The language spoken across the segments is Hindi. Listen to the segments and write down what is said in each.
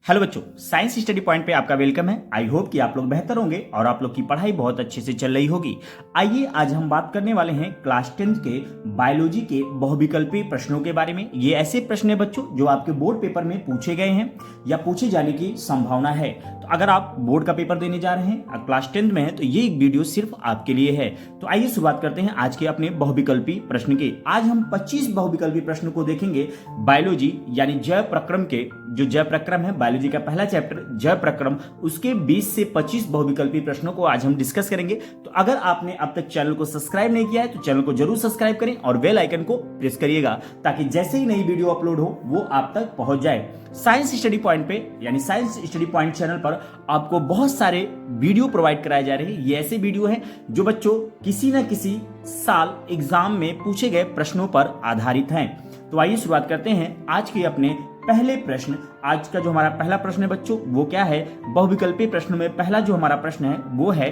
हेलो बच्चों, साइंस स्टडी पॉइंट पे आपका वेलकम है। आई होप कि आप लोग बेहतर होंगे और आप लोग की पढ़ाई बहुत अच्छे से चल रही होगी। आइए आज हम बात करने वाले हैं क्लास 10 के बायोलॉजी के बहुविकल्पी प्रश्नों के बारे में। ये ऐसे प्रश्न है बच्चों जो आपके बोर्ड पेपर में पूछे गए हैं या पूछे जाने की संभावना है। तो अगर आप बोर्ड का पेपर देने जा रहे हैं, क्लास 10 में है, तो ये एक वीडियो सिर्फ आपके लिए है। तो आइए शुरुआत करते हैं आज के अपने बहुविकल्पी प्रश्न की। आज हम 25 बहुविकल्पी प्रश्न को देखेंगे बायोलॉजी यानी जैव प्रक्रम के। जो जैव प्रक्रम है बायोलॉजी का पहला चैप्टर जैव प्रक्रम, उसके 20 से 25 बहुविकल्पी प्रश्नों को आज हम डिस्कस करेंगे। तो अगर आपने अब तक चैनल को सब्सक्राइब नहीं किया है तो चैनल को जरूर सब्सक्राइब करें और बेल आइकन को प्रेस करिएगा ताकि जैसे ही नई वीडियो अपलोड हो वो आप तक पहुंच जाए। साइंस स्टडी पॉइंट पे यानी साइंस स्टडी पॉइंट चैनल पर आपको बहुत सारे वीडियो प्रोवाइड कराए जा रहे हैं। ये ऐसे वीडियो हैं जो बच्चों किसी न किसी साल एग्जाम में पूछे गए प्रश्नों पर आधारित हैं। तो आइए शुरुआत करते हैं आज के अपने पहले प्रश्न। आज का जो हमारा पहला प्रश्न है बच्चों वो क्या है? बहुविकल्पी प्रश्न में पहला जो हमारा प्रश्न है वो है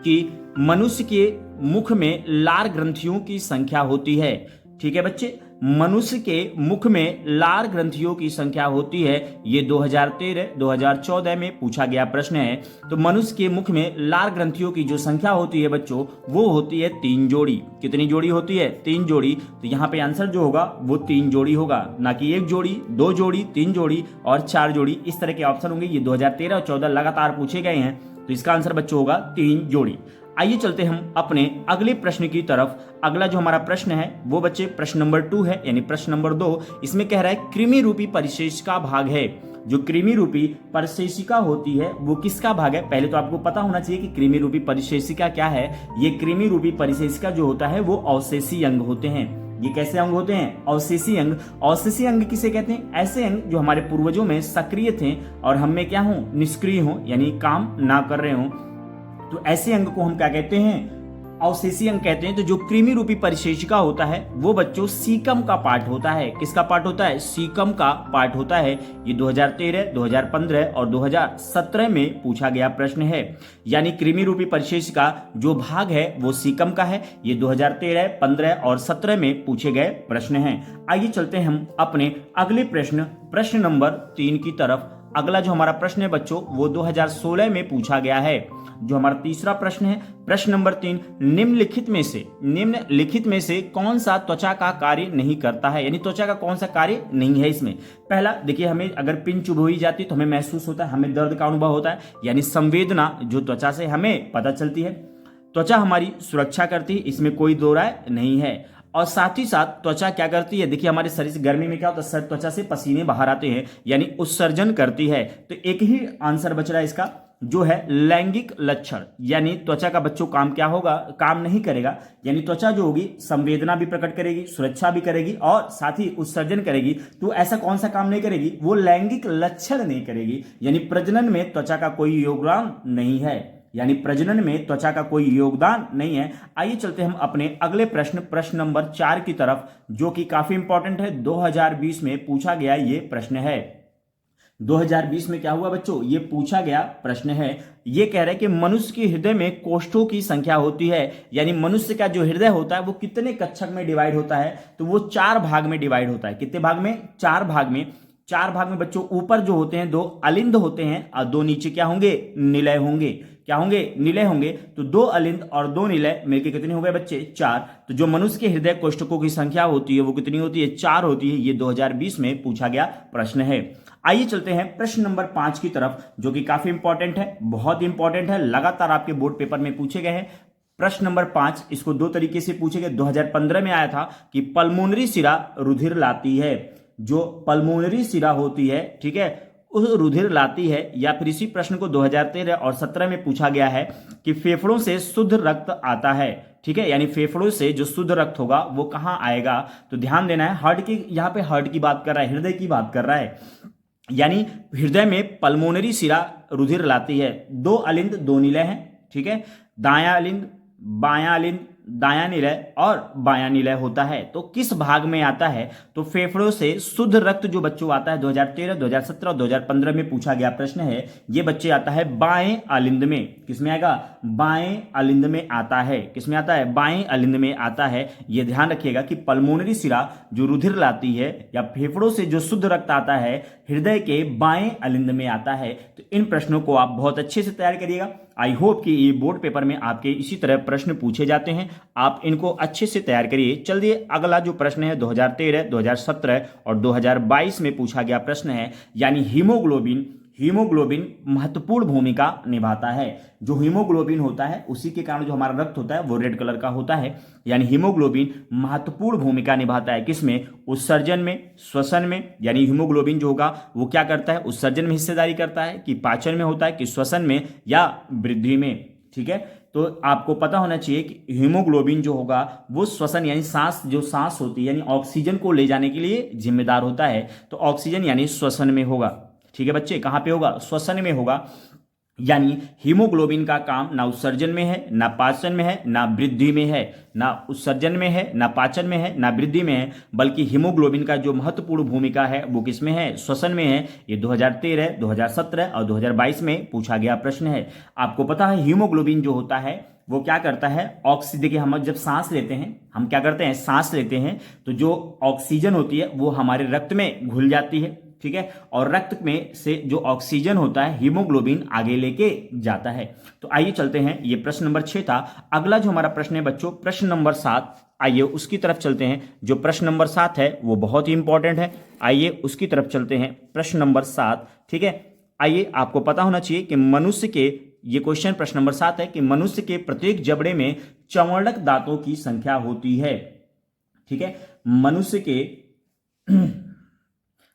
कि मनुष्य के मुख में लार ग्रंथियों की संख्या होती है। ठीक है बच्चे, मनुष्य के मुख में लार ग्रंथियों की संख्या होती है। ये 2013-2014 में पूछा गया प्रश्न है। तो मनुष्य के मुख में लार ग्रंथियों की जो संख्या होती है बच्चों वो होती है 3 जोड़ी। कितनी जोड़ी होती है? 3 जोड़ी। तो यहाँ पे आंसर जो होगा वो 3 जोड़ी होगा, ना कि 1 जोड़ी, 2 जोड़ी, 3 जोड़ी और 4 जोड़ी। इस तरह के ऑप्शन होंगे। ये 2013 और 2014 लगातार पूछे गए हैं। तो इसका आंसर बच्चों होगा 3 जोड़ी। आइए चलते हम अपने अगले प्रश्न की तरफ। अगला जो हमारा प्रश्न है वो बच्चे प्रश्न नंबर 2 है यानी प्रश्न नंबर 2। इसमें कह रहा है कृमि रूपी परिशेषिका भाग है। जो कृमि रूपी परिशेषिका होती है वो किसका भाग है? पहले तो आपको पता होना चाहिए कि कृमि रूपी परिशेषिका क्या है। ये कृमि रूपी परिशेषिका जो होता है वो अवशेषी अंग होते हैं। ये कैसे अंग होते हैं? अवशेषी अंग। अवशेषी अंग किसे कहते हैं? ऐसे अंग जो हमारे पूर्वजों में सक्रिय थे और हम में क्या हो? निष्क्रिय हो, यानी काम ना कर रहे हो। तो ऐसे अंग को हम क्या कहते हैं? अवशेषी अंग कहते हैं। तो जो कृमि रूपी परिशेषिका होता है वो बच्चों सीकम का पार्ट होता है। किसका पार्ट होता है? सीकम का पार्ट होता है। ये 2013, 2015 और 2017 में पूछा गया प्रश्न है। यानी कृमि रूपी परिशेषिका जो भाग है वो सीकम का है। ये 2013, 15 और 17 में पूछे गए प्रश्न हैं। आइए चलते हैं हम अपने अगले प्रश्न नंबर 3 की तरफ। अगला जो हमारा प्रश्न है बच्चों वो 2016 में पूछा गया है। जो हमारा तीसरा प्रश्न है प्रश्न नंबर 3, निम्नलिखित में से कौन सा त्वचा का कार्य नहीं करता है? यानी त्वचा का कौन सा कार्य नहीं है इसमें? पहला देखिए, हमें अगर पिन चुभोई जाती है तो हमें महसूस होता है, हमें दर्द का अनुभव होता है, यानी संवेदना जो त्वचा से हमें पता चलती है। त्वचा हमारी सुरक्षा करती है, इसमें कोई दो राय नहीं है। और साथ ही साथ त्वचा क्या करती है? देखिए हमारे शरीर से गर्मी में क्या होता है? त्वचा से पसीने बाहर आते हैं, यानी उत्सर्जन करती है। तो एक ही आंसर बच रहा है इसका, जो है लैंगिक लक्षण। यानी त्वचा का बच्चों काम क्या होगा? काम नहीं करेगा। यानी त्वचा जो होगी संवेदना भी प्रकट करेगी, सुरक्षा भी करेगी और साथ ही उत्सर्जन करेगी। तो ऐसा कौन सा काम नहीं करेगी? वो लैंगिक लक्षण नहीं करेगी। यानी प्रजनन में त्वचा का कोई योगदान नहीं है। यानी प्रजनन में त्वचा का कोई योगदान नहीं है। आइए चलते हम अपने अगले प्रश्न नंबर 4 की तरफ, जो कि काफी इंपॉर्टेंट है। 2020 में पूछा गया ये प्रश्न है। 2020 में क्या हुआ बच्चों? ये पूछा गया प्रश्न है। ये कह रहा है कि मनुष्य के हृदय में कोष्ठों की संख्या होती है। यानी मनुष्य का जो हृदय होता है वो कितने कक्षक में डिवाइड होता है? तो वो 4 भाग में डिवाइड होता है। कितने भाग में? 4 भाग में। 4 भाग में बच्चों ऊपर जो होते हैं 2 अलिंद होते हैं और 2 नीचे क्या होंगे? निलय होंगे। क्या होंगे? निलय होंगे। तो 2 अलिंद और 2 निलय मिलकर कितने हो गए बच्चे? 4। तो जो मनुष्य के हृदय कोष्ठकों की संख्या होती है वो कितनी होती है? 4 होती है। ये 2020 में पूछा गया प्रश्न है। आइए चलते हैं प्रश्न नंबर 5 की तरफ, जो कि काफी इंपॉर्टेंट है, बहुत इंपॉर्टेंट है, लगातार आपके बोर्ड पेपर में पूछे गए हैं। प्रश्न नंबर 5, इसको 2 तरीके से पूछे गए। 2015 में आया था कि पल्मोनरी शिरा रुधिर लाती है। जो पल्मोनरी शिरा होती है, ठीक है, उस रुधिर लाती है। या फिर इसी प्रश्न को 2013 और 17 में पूछा गया है कि फेफड़ों से शुद्ध रक्त आता है। ठीक है, यानी फेफड़ों से जो शुद्ध रक्त होगा वो कहां आएगा? तो ध्यान देना है, हार्ट की, यहां पे हार्ट की बात कर रहा है, हृदय की बात कर रहा है। यानी हृदय में पल्मोनरी शिरा रुधिर लाती है। 2 अलिंद 2 निलय हैं। ठीक है, दायां अलिंद, बायां अलिंद, दायां निलय और बायां निलय होता है। तो किस भाग में आता है? तो फेफड़ों से शुद्ध रक्त जो बच्चों आता है 2013, 2017 और 2015 में पूछा गया प्रश्न है। ये बच्चे आता है बाएं अलिंद में। किसमें आएगा? बाएं अलिंद में आता है। किसमें आता है? बाएं अलिंद में आता है। ये ध्यान रखिएगा कि पल्मोनरी शिरा जो रुधिर लाती है या फेफड़ों से जो शुद्ध रक्त आता है, हृदय के बाएं अलिंद में आता है। तो इन प्रश्नों को आप बहुत अच्छे से तैयार करिएगा। आई होप कि ये बोर्ड पेपर में आपके इसी तरह प्रश्न पूछे जाते हैं, आप इनको अच्छे से तैयार करिए। चलिए अगला जो प्रश्न है 2013, 2017 और 2022 में पूछा गया प्रश्न है, यानी हीमोग्लोबिन महत्वपूर्ण भूमिका निभाता है। जो हीमोग्लोबिन होता है उसी के कारण जो हमारा रक्त होता है वो रेड कलर का होता है, यानी हीमोग्लोबिन महत्वपूर्ण भूमिका निभाता है किसमें? उत्सर्जन में, श्वसन में। यानी हीमोग्लोबिन जो होगा वो क्या करता है? उत्सर्जन में हिस्सेदारी करता है, कि पाचन में होता है, कि श्वसन में, या वृद्धि में। ठीक है, तो आपको पता होना चाहिए कि हीमोग्लोबिन जो होगा वो श्वसन यानी सांस होती है, यानी ऑक्सीजन को ले जाने के लिए जिम्मेदार होता है। तो ऑक्सीजन यानी श्वसन में होगा। ठीक है बच्चे, कहां पे होगा? श्वसन में होगा। यानी हीमोग्लोबिन का काम ना उत्सर्जन में है, ना पाचन में है, ना वृद्धि में है। ना उत्सर्जन में है, ना पाचन में है, ना वृद्धि में है, बल्कि हीमोग्लोबिन का जो महत्वपूर्ण भूमिका है वो किसमें है? श्वसन में है। ये 2013, 2017 और 2022 में पूछा गया प्रश्न है। आपको पता है हीमोग्लोबिन जो होता है वो क्या करता है? ऑक्सीजन। देखिए, हम जब सांस लेते हैं, हम क्या करते हैं? सांस लेते हैं तो जो ऑक्सीजन होती है वो हमारे रक्त में घुल जाती है। ठीक है, और रक्त में से जो ऑक्सीजन होता है हीमोग्लोबिन आगे लेके जाता है। तो आइए चलते हैं, ये प्रश्न नंबर 6 था। अगला जो हमारा प्रश्न है बच्चों, प्रश्न नंबर 7, आइए उसकी तरफ चलते हैं। जो प्रश्न नंबर 7 है वो बहुत ही इंपॉर्टेंट है, आइए उसकी तरफ चलते हैं। प्रश्न नंबर 7, ठीक है, आइए आपको पता होना चाहिए कि मनुष्य के, ये क्वेश्चन प्रश्न नंबर 7 है कि मनुष्य के प्रत्येक जबड़े में चर्वणक दांतों की संख्या होती है। ठीक है,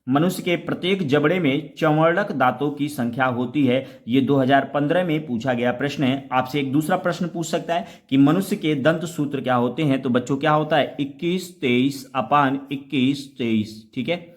मनुष्य के प्रत्येक जबड़े में चर्वणक दांतों की संख्या होती है। ये 2015 में पूछा गया प्रश्न है। आपसे एक दूसरा प्रश्न पूछ सकता है कि मनुष्य के दंत सूत्र क्या होते हैं? तो बच्चों क्या होता है? 21-23/21-23। ठीक है,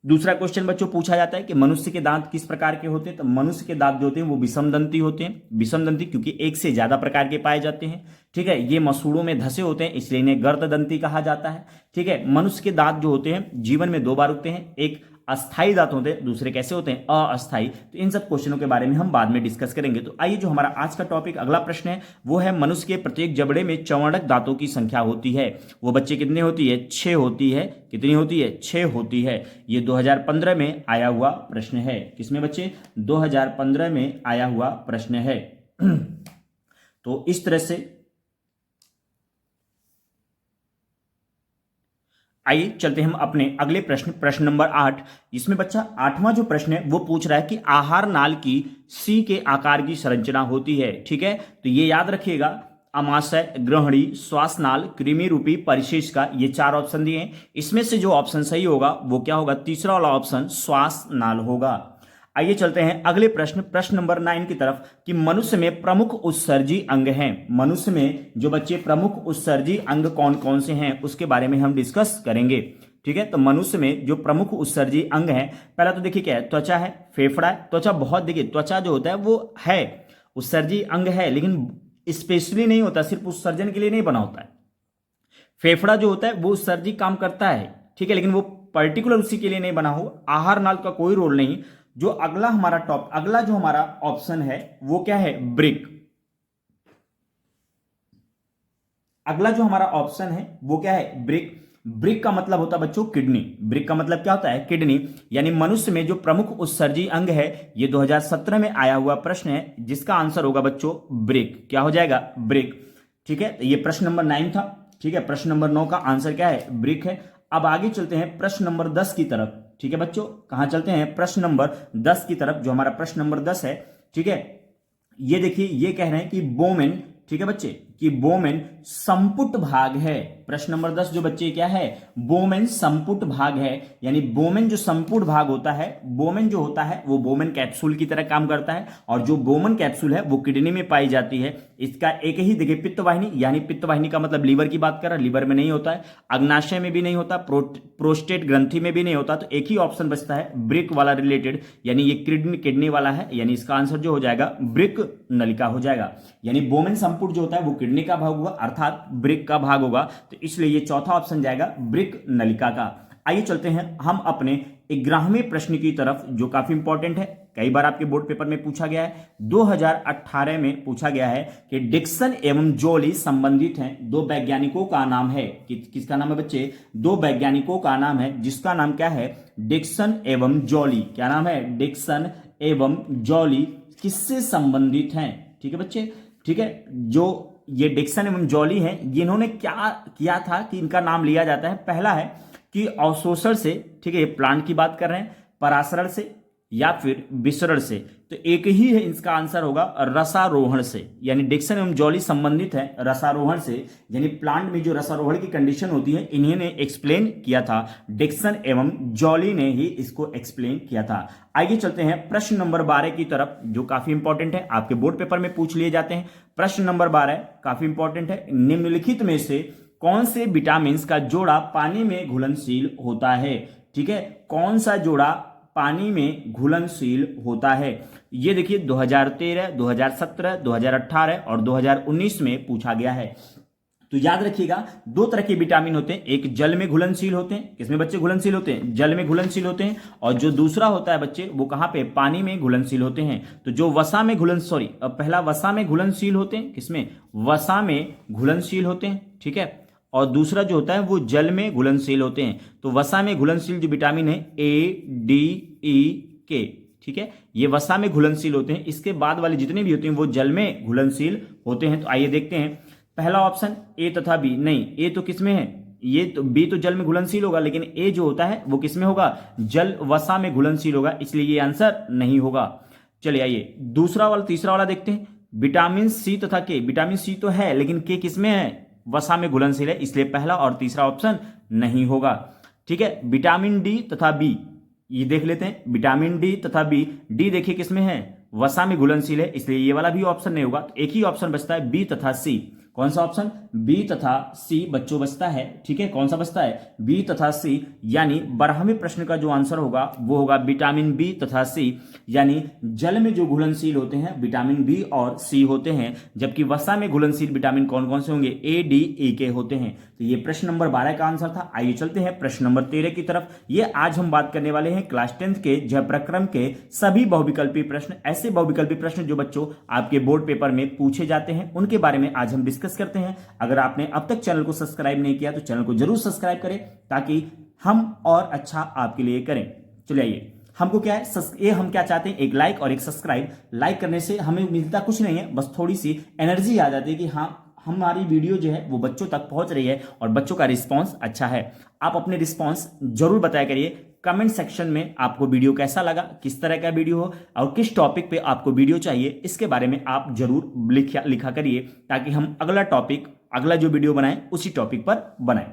दूसरा क्वेश्चन बच्चों पूछा जाता है कि मनुष्य के दांत किस प्रकार के होते हैं? तो मनुष्य के दांत जो होते हैं वो विषमदंती होते हैं। विषमदंती क्योंकि एक से ज्यादा प्रकार के पाए जाते हैं। ठीक है, ये मसूड़ों में धसे होते हैं, इसलिए इन्हें गर्ददंती कहा जाता है। ठीक है, मनुष्य के दांत जो होते हैं जीवन में 2 बार उगते हैं, एक अस्थाई दांत होते हैं, दूसरे कैसे होते हैं? अस्थाई। तो इन सब क्वेश्चनों के बारे में हम बाद में डिस्कस करेंगे। तो आइए जो हमारा आज का टॉपिक, अगला प्रश्न है वो है मनुष्य के प्रत्येक जबड़े में चर्वणक दांतों की संख्या होती है। वो बच्चे कितनी होती है? 6 होती है। कितनी होती है? 6 होती है। ये 2015 में आया हुआ प्रश्न है। किसमें बच्चे? 2015 में आया हुआ प्रश्न है। तो इस तरह से आइए चलते हम अपने अगले प्रश्न नंबर 8। इसमें बच्चा 8वां जो प्रश्न है वो पूछ रहा है कि आहार नाल की सी के आकार की संरचना होती है। ठीक है, तो ये याद रखिएगा, अमाशय, ग्रहणी, श्वास नाल, कृमि रूपी परिशेष का, ये 4 ऑप्शन दिए हैं। इसमें से जो ऑप्शन सही होगा वो क्या होगा? तीसरा वाला ऑप्शन श्वास नाल होगा। आइए चलते हैं अगले प्रश्न नंबर 9 की तरफ कि मनुष्य में प्रमुख उत्सर्जी अंग हैं। मनुष्य में जो बच्चे प्रमुख उत्सर्जी अंग कौन कौन से हैं उसके बारे में हम डिस्कस करेंगे। ठीक है, तो मनुष्य में जो प्रमुख उत्सर्जी अंग हैं, पहला तो देखिए क्या है? त्वचा है, फेफड़ा है। त्वचा बहुत, देखिए त्वचा जो होता है वो है उत्सर्जी अंग है, लेकिन स्पेशली नहीं होता, सिर्फ उत्सर्जन के लिए नहीं बना होता है। फेफड़ा जो होता है वो उत्सर्जी काम करता है, ठीक है, लेकिन वो पर्टिकुलर उसी के लिए नहीं बना हो। आहार नाल का कोई रोल नहीं। जो अगला जो हमारा ऑप्शन है वो क्या है? ब्रिक। अगला जो हमारा ऑप्शन है वो क्या है? ब्रिक। ब्रिक का मतलब होता है बच्चों किडनी। ब्रिक का मतलब क्या होता है? किडनी। यानी मनुष्य में जो प्रमुख उत्सर्जी अंग है, ये 2017 में आया हुआ प्रश्न है, जिसका आंसर होगा बच्चों ब्रिक। क्या हो जाएगा? ब्रिक। ठीक है, ये प्रश्न नंबर 9 था। ठीक है, प्रश्न नंबर 9 का आंसर क्या है? ब्रिक है। अब आगे चलते हैं प्रश्न नंबर 10 की तरफ। ठीक है बच्चों, कहां चलते हैं? प्रश्न नंबर 10 की तरफ। जो हमारा प्रश्न नंबर 10 है, ठीक है, ये देखिए, ये कह रहे हैं कि बोमेन, ठीक है बच्चे, कि बोमेन संपुट भाग है। प्रश्न नंबर 10 जो बच्चे क्या है? बोमेन संपुट भाग है। यानी बोमेन जो संपुट भाग होता है, बोमेन जो होता है वो बोमेन कैप्सूल की तरह काम करता है, और जो बोमेन कैप्सूल है वो किडनी में पाई जाती है। इसका एक ही देखिए पित्तवाहिनी, यानी पित्तवाहिनी का मतलब लीवर की बात कर रहा है, लीवर में नहीं होता है, अग्नाशय में भी नहीं होता, प्रोस्टेट ग्रंथि में भी नहीं होता। तो एक ही ऑप्शन बचता है ब्रिक वाला रिलेटेड, यानी ये किडनी वाला है। यानी इसका आंसर जो हो जाएगा ब्रिक नलिका हो जाएगा। यानी बोमेन संपुट जो होता है वो किडनी का भाग होगा, अर्थात ब्रिक का भाग होगा। तो इसलिए ये चौथा ऑप्शन जाएगा ब्रिक नलिका का। आइए चलते हैं हम अपने 11वें प्रश्न की तरफ, जो काफी इंपॉर्टेंट है, कई बार आपके बोर्ड पेपर में पूछा गया है। 2018 में पूछा गया है कि डिक्सन एवं जॉली संबंधित हैं। दो वैज्ञानिकों का नाम है, किसका नाम है बच्चे? दो वैज्ञानिकों का नाम है, जिसका नाम क्या है? डिक्सन एवं जॉली। क्या नाम है? डिक्सन एवं जॉली किससे संबंधित हैं? ठीक है बच्चे, ठीक है। जो ये डिक्सन एवं जॉली हैं, इन्होंने क्या किया था कि इनका नाम लिया जाता है? पहला है कि अवशोषण से, ठीक है, ये प्लांट की बात कर रहे हैं, परासरण से या फिर विसरण से। तो एक ही है, इसका आंसर होगा रसारोहण से। यानी डिक्सन एवं जॉली संबंधित है रसारोहण से, यानी प्लांट में जो रसारोहण की कंडीशन होती है, इन्हीं ने एक्सप्लेन किया था। डिक्सन एवं जॉली ने ही इसको एक्सप्लेन किया था। आइए चलते हैं प्रश्न नंबर 12 की तरफ, जो काफी इंपॉर्टेंट है, आपके बोर्ड पेपर में पूछ लिए जाते हैं। प्रश्न नंबर 12 काफी इंपॉर्टेंट है। निम्नलिखित में से कौन से विटामिन का जोड़ा पानी में घुलनशील होता है? ठीक है, कौन सा जोड़ा पानी में घुलनशील होता है? ये देखिए 2013, 2017, 2018 और 2019 में पूछा गया है। तो याद रखिएगा, दो तरह के विटामिन होते हैं, एक जल में घुलनशील होते हैं। किसमें बच्चे घुलनशील होते हैं? जल में घुलनशील होते हैं। और जो दूसरा होता है बच्चे, वो कहां पे? पानी में घुलनशील होते हैं। तो जो वसा में पहला वसा में घुलनशील होते हैं। किसमें? वसा में घुलनशील होते हैं, ठीक है। और दूसरा जो होता है वो जल में घुलनशील होते हैं। तो वसा में घुलनशील जो विटामिन है ADE, ठीक है, ये वसा में घुलनशील होते हैं। इसके बाद वाले जितने भी होते हैं वो जल में घुलनशील होते हैं। तो आइए देखते हैं, पहला ऑप्शन ए तथा बी। नहीं, ए तो किसमें है? ये तो बी तो जल में घुलनशील होगा, लेकिन ए जो होता है वो किसमें होगा? जल वसा में घुलनशील होगा, इसलिए ये आंसर नहीं होगा। चलिए आइए दूसरा वाला, तीसरा वाला देखते हैं। विटामिन सी तथा के। विटामिन सी तो है, लेकिन के किसमें है? वसा में घुलनशील है, इसलिए पहला और तीसरा ऑप्शन नहीं होगा। ठीक है, विटामिन डी तथा बी, ये देख लेते हैं। विटामिन डी तथा बी, डी देखिए किसमें है? वसा में घुलनशील है, इसलिए ये वाला भी ऑप्शन नहीं होगा। तो एक ही ऑप्शन बचता है, बी तथा सी। कौन सा ऑप्शन? बी तथा सी बच्चों बचता है। ठीक है, कौन सा बचता है? बी तथा सी। यानी 12वें प्रश्न का जो आंसर होगा वो होगा विटामिन बी तथा सी। यानी जल में जो घुलनशील होते हैं विटामिन बी और सी होते हैं, जबकि वसा में घुलनशील विटामिन कौन कौन से होंगे? ए, डी, ई के होते हैं। तो ये प्रश्न नंबर 12 का आंसर था। आइए चलते हैं प्रश्न नंबर 13 की तरफ। ये आज हम बात करने वाले हैं क्लास 10th के जय प्रक्रम के सभी बहुविकल्पी प्रश्न। ऐसे बहुविकल्पी प्रश्न जो बच्चों आपके बोर्ड पेपर में पूछे जाते हैं, उनके बारे में आज हम डिस्कस करते हैं। अगर आपने अब तक चैनल को सब्सक्राइब नहीं किया तो चैनल को जरूर सब्सक्राइब करें, ताकि हम और अच्छा आपके लिए करें। चलिए आइए, हमको क्या है, ये हम क्या चाहते हैं? एक लाइक और एक सब्सक्राइब। लाइक करने से हमें मिलता कुछ नहीं है, बस थोड़ी सी एनर्जी आ जाती है कि हाँ, हमारी वीडियो जो है वो बच्चों तक पहुंच रही है और बच्चों का रिस्पांस अच्छा है। आप अपने रिस्पांस जरूर बताया करिए कमेंट सेक्शन में, आपको वीडियो कैसा लगा, किस तरह का वीडियो हो और किस टॉपिक पे आपको वीडियो चाहिए, इसके बारे में आप जरूर लिखा करिए, ताकि हम अगला टॉपिक, अगला जो वीडियो बनाएं उसी टॉपिक पर बनाएं।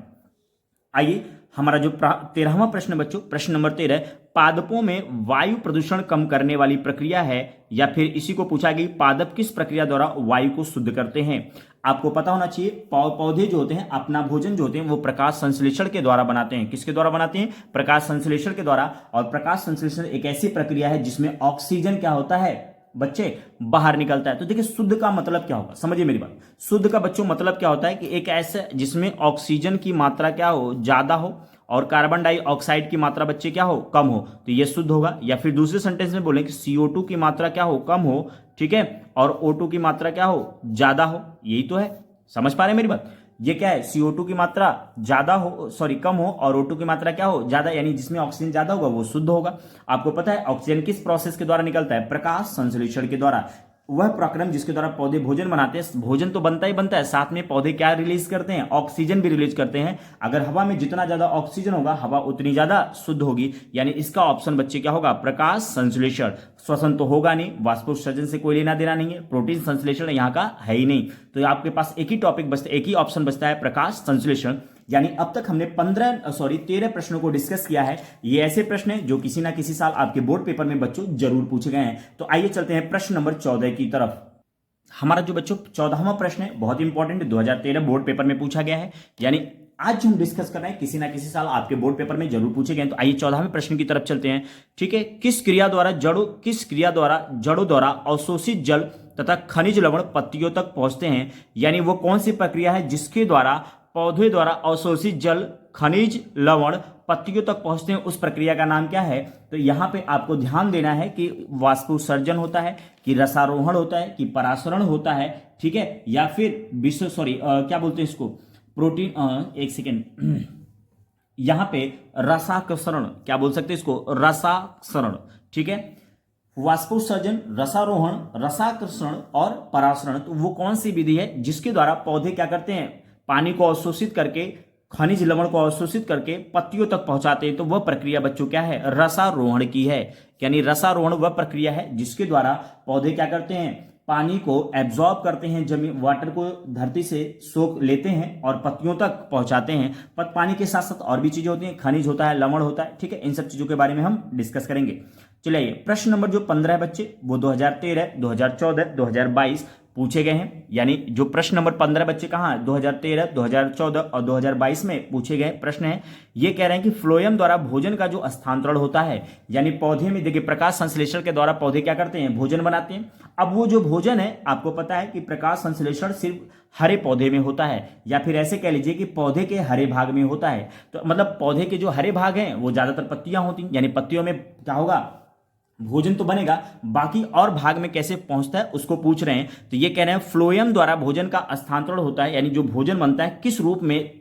आइए, हमारा जो 13वां प्रश्न बच्चों, प्रश्न नंबर 13, पादपों में वायु प्रदूषण कम करने वाली प्रक्रिया है, या फिर इसी को पूछा गया पादप किस प्रक्रिया द्वारा वायु को शुद्ध करते हैं। आपको पता होना चाहिए, पौधे जो होते हैं अपना भोजन जो होते हैं वो प्रकाश संश्लेषण के द्वारा बनाते हैं। किसके द्वारा बनाते हैं? प्रकाश संश्लेषण के द्वारा। और प्रकाश संश्लेषण एक ऐसी प्रक्रिया है जिसमें ऑक्सीजन क्या होता है बच्चे? बाहर निकलता है। तो देखिए, शुद्ध का मतलब क्या होगा, समझिए मेरी बात। शुद्ध का बच्चों मतलब क्या होता है कि एक ऐसे जिसमें ऑक्सीजन की मात्रा क्या हो? ज्यादा हो, और कार्बन डाइऑक्साइड की मात्रा बच्चे क्या हो? कम हो, तो ये शुद्ध होगा। या फिर दूसरे सेंटेंस में बोलें कि CO2 की मात्रा क्या हो? कम हो, ठीक है, और O2 की मात्रा क्या हो? ज्यादा हो। यही तो है, समझ पा रहे हैं मेरी बात? ये क्या है? CO2 की मात्रा ज्यादा हो, कम हो, और O2 की मात्रा क्या हो? ज्यादा। यानी जिसमें ऑक्सीजन ज्यादा होगा वो शुद्ध होगा। आपको पता है ऑक्सीजन किस प्रोसेस के द्वारा निकलता है? प्रकाश संश्लेषण के द्वारा। वह प्रक्रम जिसके द्वारा पौधे भोजन बनाते हैं। भोजन तो बनता ही बनता है, साथ में पौधे क्या रिलीज करते हैं? ऑक्सीजन भी रिलीज करते हैं। अगर हवा में जितना ज्यादा ऑक्सीजन होगा, हवा उतनी ज्यादा शुद्ध होगी। यानी इसका ऑप्शन बच्चे क्या होगा? प्रकाश संश्लेषण। श्वसन तो होगा नहीं, वाष्पोत्सर्जन से कोई लेना देना नहीं है, प्रोटीन संश्लेषण यहाँ का है ही नहीं। तो आपके पास एक ही टॉपिक बचता है, एक ही ऑप्शन बचता है, प्रकाश संश्लेषण। यानी अब तक हमने 13 प्रश्नों को डिस्कस किया है। ये ऐसे प्रश्न हैं जो किसी ना किसी साल आपके बोर्ड पेपर में बच्चों जरूर पूछे गए हैं। तो आइए चलते हैं प्रश्न नंबर 14 की तरफ। हमारा जो बच्चों 14वां प्रश्न है बहुत इंपॉर्टेंट है, 2013 बोर्ड पेपर में पूछा गया है। यानी आज हम डिस्कस कर रहे हैं, किसी ना किसी साल आपके बोर्ड पेपर में जरूर पूछे गए। तो आइए 14वें प्रश्न की तरफ चलते हैं। ठीक है, किस क्रिया द्वारा जड़ों द्वारा अवशोषित जल तथा खनिज लवण पत्तियों तक पहुंचते हैं? यानी वो कौन सी प्रक्रिया है जिसके द्वारा पौधे द्वारा अवशोषित जल खनिज लवण पत्तियों तक पहुंचते हैं उस प्रक्रिया का नाम क्या है? तो यहाँ पे आपको ध्यान देना है कि वाष्पोत्सर्जन होता है, कि रसारोहण होता है, कि परासरण होता है, ठीक है, या फिर क्या बोलते हैं इसको, प्रोटीन, एक सेकेंड, यहाँ पे रसाकर्षण, क्या बोल सकते हैं इसको, रसाकर्षण, ठीक है। वाष्पोत्सर्जन, रसारोहण, रसाकर्षण और परासरण, तो वो कौन सी विधि है जिसके द्वारा पौधे क्या करते हैं, पानी को अवशोषित करके, खनिज लवण को अवशोषित करके पत्तियों तक पहुंचाते हैं? तो वह प्रक्रिया बच्चों क्या है? रसारोहण की है। यानी रसारोहण वह प्रक्रिया है जिसके द्वारा पौधे क्या करते हैं, पानी को एब्जॉर्ब करते हैं, जमीन वाटर को धरती से सोख लेते हैं और पत्तियों तक पहुंचाते हैं। पर पानी के साथ साथ और भी चीजें होती हैं, खनिज होता है, लवण होता है, ठीक है। इन सब चीजों के बारे में हम डिस्कस करेंगे। चलिए, प्रश्न नंबर जो 15 है बच्चे, वो 2013, 2014, 2022 पूछे गए हैं। यानी जो प्रश्न नंबर 15 बच्चे कहाँ है, 2013, 2014 और 2022 में पूछे गए प्रश्न है। ये कह रहे हैं कि फ्लोएम द्वारा भोजन का जो स्थानांतरण होता है, यानी पौधे में देखिए प्रकाश संश्लेषण के द्वारा पौधे क्या करते हैं, भोजन बनाते हैं। अब वो जो भोजन है, आपको पता है कि प्रकाश संश्लेषण सिर्फ हरे पौधे में होता है, या फिर ऐसे कह लीजिए कि पौधे के हरे भाग में होता है। तो मतलब पौधे के जो हरे भाग हैं वो ज्यादातर पत्तियां होती, यानी पत्तियों में क्या होगा, भोजन तो बनेगा, बाकी और भाग में कैसे पहुंचता है उसको पूछ रहे हैं। तो ये कह रहे हैं फ्लोएम द्वारा भोजन का स्थानांतरण होता है, यानी जो भोजन बनता है किस रूप में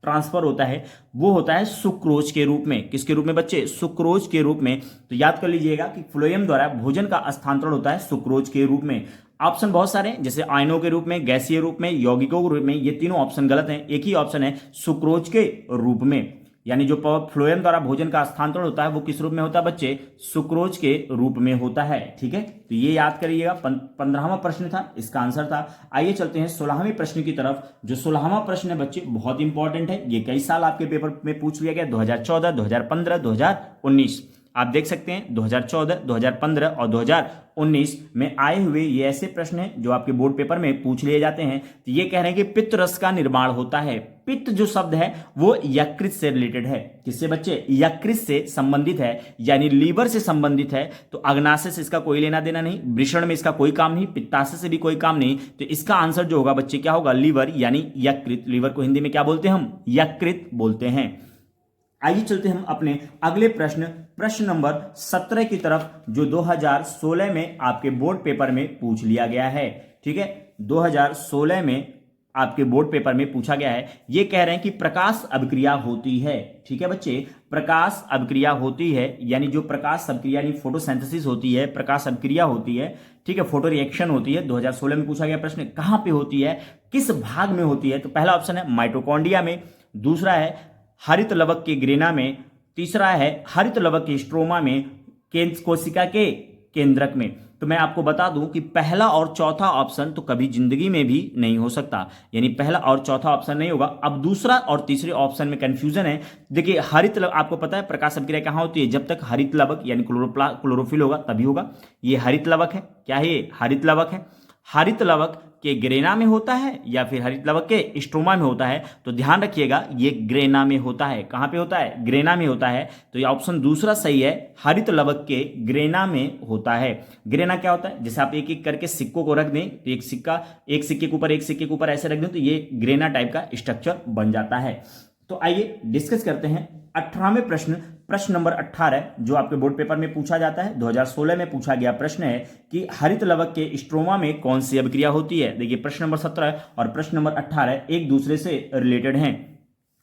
ट्रांसफर होता है, वो होता है सुक्रोज के रूप में। किसके रूप में बच्चे? सुक्रोज के रूप में। तो याद कर लीजिएगा कि फ्लोएम द्वारा भोजन का स्थानांतरण होता है सुक्रोज के रूप में। ऑप्शन बहुत सारे हैं, जैसे आयनों के रूप में, गैसीय रूप में, यौगिकों के रूप में। ये तीनों ऑप्शन गलत हैं, एक ही ऑप्शन है सुक्रोज के रूप में। यानी जो फ्लोएम द्वारा भोजन का स्थानांतरण होता है वो किस रूप में होता है बच्चे? सुक्रोज के रूप में होता है, ठीक है। तो ये याद करिएगा। 15वां प्रश्न था, इसका आंसर था। आइए चलते हैं 16वें प्रश्न की तरफ। जो 16वां प्रश्न है बच्चे बहुत इंपॉर्टेंट है, ये कई साल आपके पेपर में पूछ लिया गया, 2014, 2015, 2019। आप देख सकते हैं 2014, 2015 और 2019 में आए हुए ये ऐसे प्रश्न हैं जो आपके बोर्ड पेपर में पूछ लिए जाते हैं। तो ये कह रहे हैं कि पित्त रस का निर्माण होता है। पित्त जो शब्द है वो यकृत से रिलेटेड है। किससे बच्चे? यकृत से संबंधित है, यानी लीवर से संबंधित है। तो अग्नाशय से इसका कोई लेना देना नहीं, वृषण में इसका कोई काम नहीं, पित्ताशय से भी कोई काम नहीं। तो इसका आंसर जो होगा बच्चे क्या होगा? लीवर, यानी यकृत। लीवर को हिंदी में क्या बोलते हैं हम? यकृत बोलते हैं। आइए चलते हम अपने अगले प्रश्न नंबर 17 की तरफ, जो 2016 में आपके बोर्ड पेपर में पूछ लिया गया है, ठीक है। 2016 में आपके बोर्ड पेपर में पूछा गया है। ये कह रहे हैं कि प्रकाश अभिक्रिया होती है, ठीक है बच्चे। प्रकाश अभिक्रिया होती है, यानी जो प्रकाश अभिक्रिया यानी फोटोसिंथेसिस होती है, प्रकाश अभिक्रिया होती है, ठीक है, फोटो रिएक्शन होती है। 2016 में पूछा गया प्रश्न, कहां पे होती है, किस भाग में होती है? तो पहला ऑप्शन है माइटोकॉन्ड्रिया में, दूसरा है हरित लवक के ग्रेना में, तीसरा है हरित लवक के स्ट्रोमा में, कोशिका के केंद्रक में। तो मैं आपको बता दूं कि पहला और चौथा ऑप्शन तो कभी जिंदगी में भी नहीं हो सकता, यानी पहला और चौथा ऑप्शन नहीं होगा। अब दूसरा और तीसरे ऑप्शन में कंफ्यूजन है। देखिए हरित लवक, आपको पता है प्रकाश अभिक्रिया कहां होती है? जब तक हरित लवक यानी क्लोरोफिल होगा तभी होगा। ये हरित लवक है, क्या है ये? हरित लवक है। हरित लवक के ग्रेना में होता है या फिर हरित लवक के स्ट्रोमा में होता है? तो ध्यान रखिएगा ये ग्रेना में होता है। कहां पे होता है? ग्रेना में होता है। तो ये ऑप्शन दूसरा सही है, हरित लवक के ग्रेना में होता है। ग्रेना क्या होता है? जैसे आप एक एक करके सिक्कों को रख दें, तो एक सिक्के के ऊपर एक सिक्के के ऊपर ऐसे रख दें तो ये ग्रेना टाइप का स्ट्रक्चर बन जाता है। तो आइए डिस्कस करते हैं 18वें प्रश्न नंबर 18, जो आपके बोर्ड पेपर में पूछा जाता है। 2016 में पूछा गया प्रश्न है कि हरित लवक के स्ट्रोमा में कौन सी अभिक्रिया होती है। देखिए प्रश्न नंबर 17 और प्रश्न नंबर 18 एक दूसरे से रिलेटेड हैं।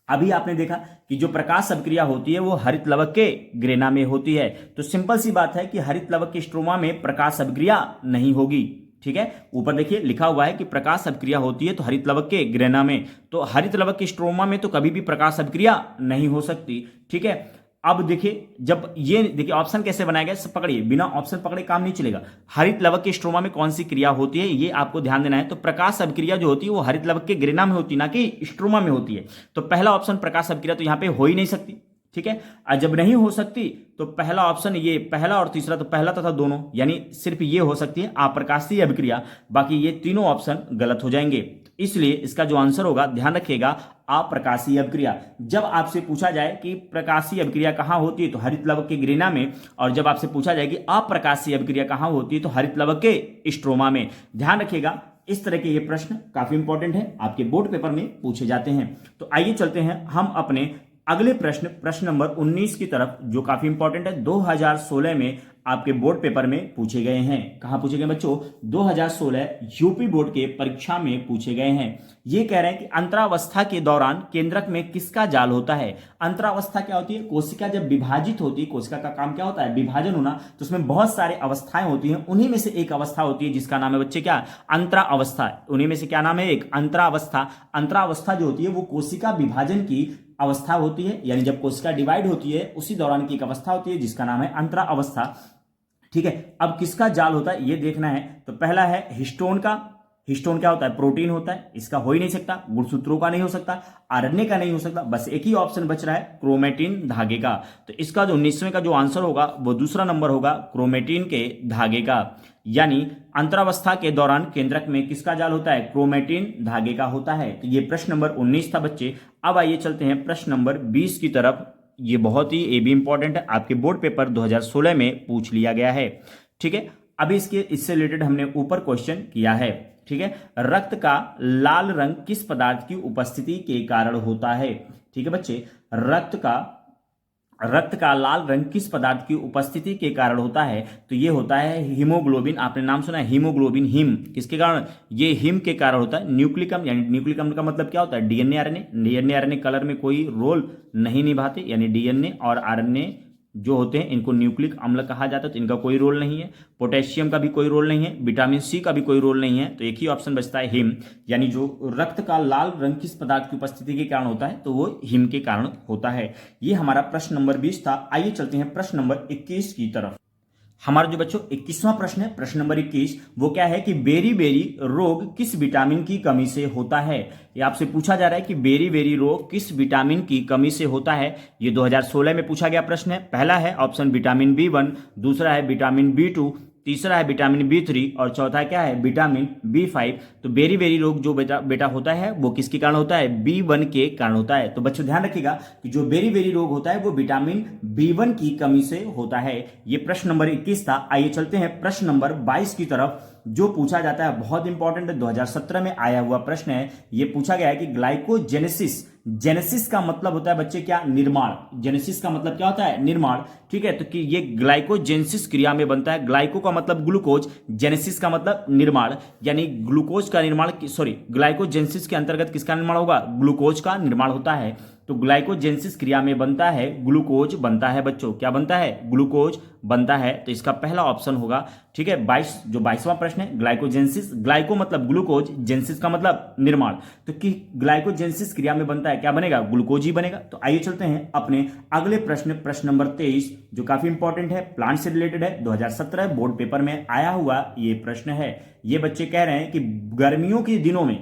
अभी आपने देखा कि जो प्रकाश अभिक्रिया होती है वो हरित लवक के ग्रेना में होती है। तो सिंपल सी बात है कि हरित लवक के स्ट्रोमा में प्रकाश अभिक्रिया नहीं होगी, ठीक है। ऊपर देखिए लिखा हुआ है कि प्रकाश अभिक्रिया होती है तो हरित लवक के ग्रेना में, तो हरित लवक के स्ट्रोमा में तो कभी भी प्रकाश अभिक्रिया नहीं हो सकती, ठीक है। अब देखिए, जब ये देखिए ऑप्शन कैसे बनाया गया, सब पकड़िए, बिना ऑप्शन पकड़े काम नहीं चलेगा। हरित लवक के स्ट्रोमा में कौन सी क्रिया होती है ये आपको ध्यान देना है। तो प्रकाश अभिक्रिया जो होती है वो हरित लवक के ग्रेना में होती है, ना कि स्ट्रोमा में होती है। तो पहला ऑप्शन प्रकाश अभिक्रिया तो यहां पे हो ही नहीं सकती, ठीक है। और जब नहीं हो सकती तो पहला ऑप्शन, ये पहला और तीसरा, तो पहला तथा दोनों, यानी सिर्फ ये हो सकती है अप्रकाशीय अभिक्रिया, बाकी ये तीनों ऑप्शन गलत हो जाएंगे। इसलिए इसका जो आंसर होगा, ध्यान रखिएगा, अप्रकाशीय अभिक्रिया। जब आपसे पूछा जाए कि प्रकाशीय अभिक्रिया कहां होती है तो हरित लवक के ग्रेना में, और जब आपसे पूछा जाए कि अप्रकाशीय अभिक्रिया कहां होती है तो हरित लवक के स्ट्रोमा में। ध्यान रखिएगा, इस तरह के ये प्रश्न काफी इंपॉर्टेंट है, आपके बोर्ड पेपर में पूछे जाते हैं। तो आइए चलते हैं हम अपने अगले प्रश्न नंबर 19 की तरफ, जो काफी इंपॉर्टेंट है, 2016 में आपके बोर्ड पेपर में पूछे गए हैं। कहां पूछे गए बच्चों? 2016 यूपी बोर्ड के परीक्षा में पूछे गए हैं। ये कह रहे हैं कि अंतरावस्था के दौरान केंद्रक में किसका जाल होता है? अंतरावस्था क्या होती है? कोशिका जब विभाजित होती है, कोशिका का काम क्या होता है? विभाजन होना। तो उसमें बहुत सारे अवस्थाएं होती हैं, उन्हीं में से एक अवस्था होती है जिसका नाम है बच्चे क्या? अंतरावस्था। उन्हीं में से क्या नाम है? एक अंतरावस्था। अंतरावस्था जो होती है वो कोशिका विभाजन की अवस्था होती है, यानी जब कोशिका डिवाइड होती है उसी दौरान की एक अवस्था होती है जिसका नाम है अंतरावस्था। ठीक है, अब किसका जाल होता है ये देखना है। तो पहला है हिस्टोन का। हिस्टोन क्या होता है? प्रोटीन होता है, इसका हो ही नहीं सकता। गुणसूत्रों का नहीं हो सकता, आरएनए का नहीं हो सकता। बस एक ही ऑप्शन बच रहा है, क्रोमेटिन धागे का। तो इसका जो 19वें का जो आंसर होगा वो दूसरा नंबर होगा, क्रोमेटिन के धागे का। यानी अंतरावस्था के दौरान केंद्रक में किसका जाल होता है? क्रोमेटिन धागे का होता है। तो ये प्रश्न नंबर 19 था बच्चे। अब आइए चलते हैं प्रश्न नंबर 20 की तरफ। ये बहुत ही ये भी इंपॉर्टेंट है, आपके बोर्ड पेपर 2016 में पूछ लिया गया है। ठीक है, अभी इससे रिलेटेड हमने ऊपर क्वेश्चन किया है। ठीक है, रक्त का लाल रंग किस पदार्थ की उपस्थिति के कारण होता है? ठीक है बच्चे, रक्त का लाल रंग किस पदार्थ की उपस्थिति के कारण होता है? तो ये होता है हीमोग्लोबिन। आपने नाम सुना है हीमोग्लोबिन, हिम। किसके कारण? ये हिम के कारण होता है। न्यूक्लिकम, यानी न्यूक्लिकम का मतलब क्या होता है? DNA RNA. DNA RNA colour में कोई रोल नहीं निभाते, यानी डीएनए और आरएनए जो होते हैं इनको न्यूक्लिक अम्ल कहा जाता है, तो इनका कोई रोल नहीं है। पोटेशियम का भी कोई रोल नहीं है, विटामिन सी का भी कोई रोल नहीं है। तो एक ही ऑप्शन बचता है हिम। यानी जो रक्त का लाल रंग किस पदार्थ की उपस्थिति के कारण होता है? तो वो हिम के कारण होता है। ये हमारा प्रश्न नंबर 20 था। आइए चलते हैं प्रश्न नंबर 21 की तरफ। हमारा जो बच्चों 21वां प्रश्न है, प्रश्न नंबर 21, वो क्या है कि बेरी बेरी रोग किस विटामिन की कमी से होता है? ये आपसे पूछा जा रहा है कि बेरी बेरी रोग किस विटामिन की कमी से होता है। ये 2016 में पूछा गया प्रश्न है। पहला है ऑप्शन विटामिन B1, दूसरा है विटामिन B2, तीसरा है विटामिन B3 और चौथा क्या है? Vitamin B5। तो बेरी बेरी रोग जो बेटा होता है वो किसके कारण होता है? B1 के कारण होता है। तो बच्चों ध्यान रखिएगा कि जो बेरी बेरी रोग होता है वो विटामिन B1 की कमी से होता है। ये प्रश्न नंबर 21 था। आइए चलते हैं प्रश्न नंबर 22 की तरफ, जो पूछा जाता है, बहुत इंपॉर्टेंट है, 2017 में आया हुआ प्रश्न है। ये पूछा गया है कि ग्लाइकोजेनेसिस, जेनेसिस का मतलब होता है बच्चे क्या? निर्माण। जेनेसिस का मतलब क्या होता है? निर्माण। ठीक है, तो कि ये ग्लाइकोजेनेसिस क्रिया में बनता है। ग्लाइको का मतलब ग्लूकोज, जेनेसिस का मतलब निर्माण, यानी ग्लूकोज का निर्माण, सॉरी, ग्लाइकोजेनेसिस के अंतर्गत किसका निर्माण होगा? ग्लूकोज का निर्माण होता है। तो ग्लाइकोजेनेसिस क्रिया में बनता है ग्लूकोज बनता है बच्चों। क्या बनता है? ग्लूकोज बनता है। तो इसका पहला ऑप्शन होगा। ठीक है, 22वां प्रश्न है, ग्लाइकोजेनेसिस। ग्लाइको मतलब ग्लूकोज, जेनेसिस का मतलब निर्माण। तो कि ग्लाइकोजेनेसिस क्रिया में बनता है, क्या बनेगा? ग्लूकोज ही बनेगा। तो आइए चलते हैं अपने अगले प्रश्न नंबर 23, जो काफी इंपॉर्टेंट है, प्लांट से रिलेटेड है, 2017 बोर्ड पेपर में आया हुआ ये प्रश्न है। ये बच्चे कह रहे हैं कि गर्मियों के दिनों में,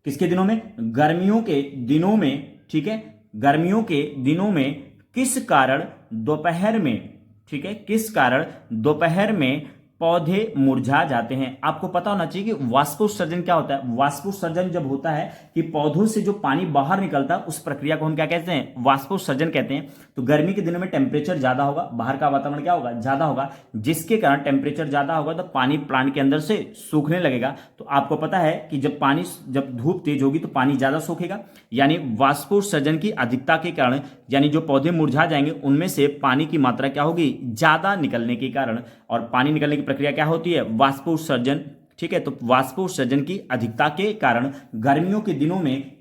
किसके दिनों में? गर्मियों के दिनों में। ठीक है, गर्मियों के दिनों में किस कारण दोपहर में, ठीक है, किस कारण दोपहर में पौधे मुरझा जाते हैं? आपको पता होना चाहिए कि वाष्पोत्सर्जन क्या होता है। वाष्पोत्सर्जन जब होता है कि पौधों से जो पानी बाहर निकलता है, उस प्रक्रिया को हम क्या कहते हैं? वाष्पोत्सर्जन कहते हैं। तो गर्मी के दिनों में टेम्परेचर ज्यादा होगा, बाहर का वातावरण क्या होगा? ज्यादा होगा, जिसके कारण टेम्परेचर ज्यादा होगा तो पानी प्लांट के अंदर से सूखने लगेगा। तो आपको पता है कि जब धूप तेज होगी तो पानी ज्यादा सूखेगा, यानी वाष्पोत्सर्जन की अधिकता के कारण, यानी जो पौधे मुरझा जाएंगे उनमें से पानी की मात्रा क्या होगी? ज्यादा निकलने के कारण। और पानी निकलने की प्रक्रिया क्या होती है? वाष्पोत्सर्जन। ठीक है, तो वाष्पोत्सर्जन की अधिकता के कारण गर्मियों के दिनों में